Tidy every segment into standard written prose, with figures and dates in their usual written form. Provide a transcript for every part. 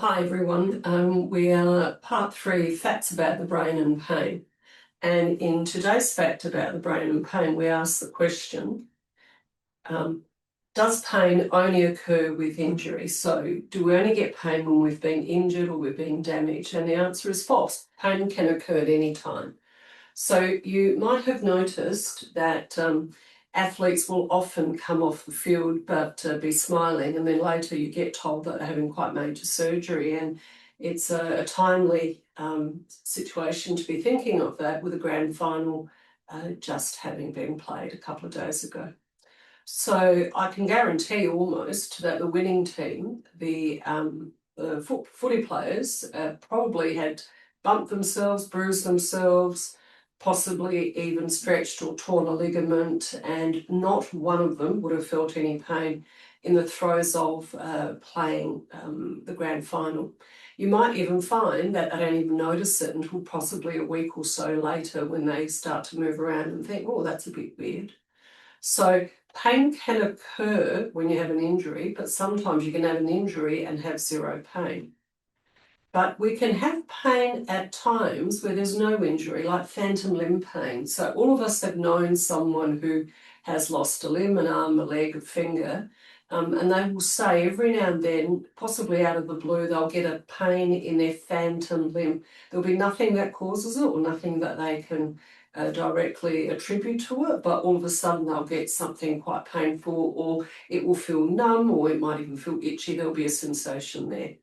Hi everyone, we are part 3, facts about the brain and pain. And in today's fact about the brain and pain, we ask the question, does pain only occur with injury? So do we only get pain when we've been injured or we've been damaged? And the answer is false. Pain can occur at any time. So you might have noticed that athletes will often come off the field but be smiling, and then later you get told that they're having quite major surgery, and it's a timely situation to be thinking of that with a grand final just having been played a couple of days ago. So I can guarantee almost that the winning team, the footy players, probably had bumped themselves, bruised themselves, possibly even stretched or torn a ligament, and not one of them would have felt any pain in the throes of playing the grand final. You might even find that they don't even notice it until possibly a week or so later when they start to move around and think, oh, that's a bit weird. So pain can occur when you have an injury, but sometimes you can have an injury and have zero pain. But we can have pain at times where there's no injury, like phantom limb pain. So all of us have known someone who has lost a limb, an arm, a leg, a finger, and they will say every now and then, possibly out of the blue, they'll get a pain in their phantom limb. There'll be nothing that causes it or nothing that they can directly attribute to it, but all of a sudden they'll get something quite painful, or it will feel numb, or it might even feel itchy. There'll be a sensation there.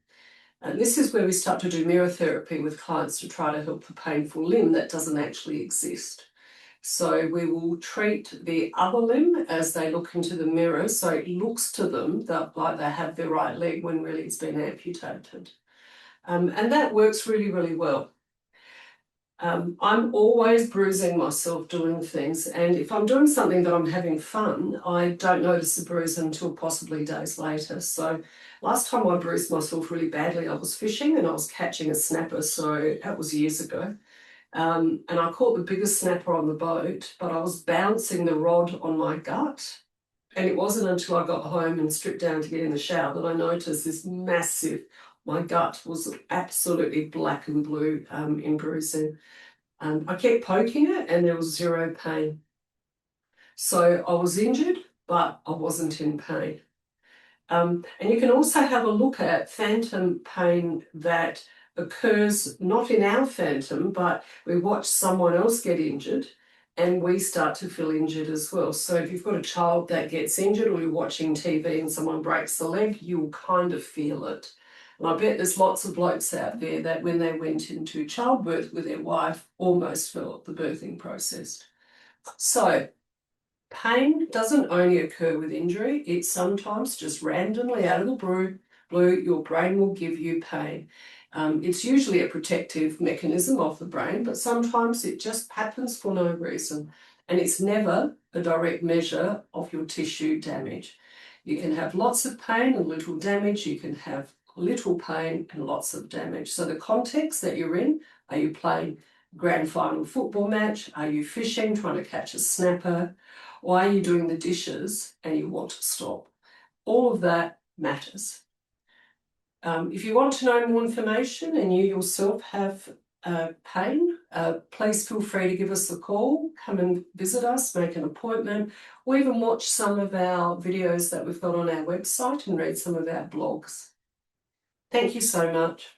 And this is where we start to do mirror therapy with clients to try to help the painful limb that doesn't actually exist. So we will treat the other limb as they look into the mirror, so it looks to them that like they have their right leg when really it's been amputated. And that works really, really well. I'm always bruising myself doing things, and if I'm doing something that I'm having fun, I don't notice the bruise until possibly days later. So last time I bruised myself really badly, I was fishing and I was catching a snapper, so that was years ago. And I caught the biggest snapper on the boat, but I was bouncing the rod on my gut. And it wasn't until I got home and stripped down to get in the shower that I noticed this massive, my gut was absolutely black and blue in bruising. I kept poking it and there was zero pain. So I was injured, but I wasn't in pain. And you can also have a look at phantom pain that occurs not in our phantom, but we watch someone else get injured and we start to feel injured as well. So if you've got a child that gets injured, or you're watching TV and someone breaks the leg, you'll kind of feel it. And I bet there's lots of blokes out there that when they went into childbirth with their wife, almost felt the birthing process. So pain doesn't only occur with injury, it sometimes just randomly out of the blue, your brain will give you pain. It's usually a protective mechanism of the brain, but sometimes it just happens for no reason. And it's never a direct measure of your tissue damage. You can have lots of pain and little damage. You can have little pain and lots of damage. So the context that you're in, are you playing a grand final football match? Are you fishing, trying to catch a snapper? Or are you doing the dishes and you want to stop? All of that matters. If you want to know more information and you yourself have pain, please feel free to give us a call, come and visit us, make an appointment, or even watch some of our videos that we've got on our website and read some of our blogs. Thank you so much.